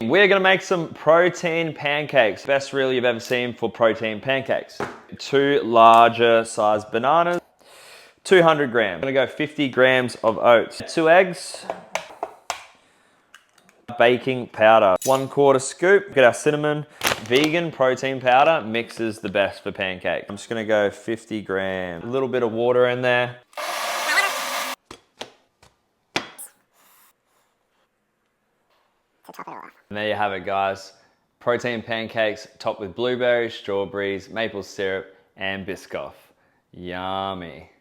we're gonna make some protein pancakes. Best reel you've ever seen for protein pancakes. 2 larger size bananas, 200 grams. I'm gonna go 50 grams of oats, 2 eggs, baking powder, 1/4 scoop. Get our cinnamon. Vegan protein powder mixes the best for pancake. I'm just gonna go 50 grams. A little bit of water in there. And there you have it, guys. Protein pancakes topped with blueberries, strawberries, maple syrup, and Biscoff. Yummy.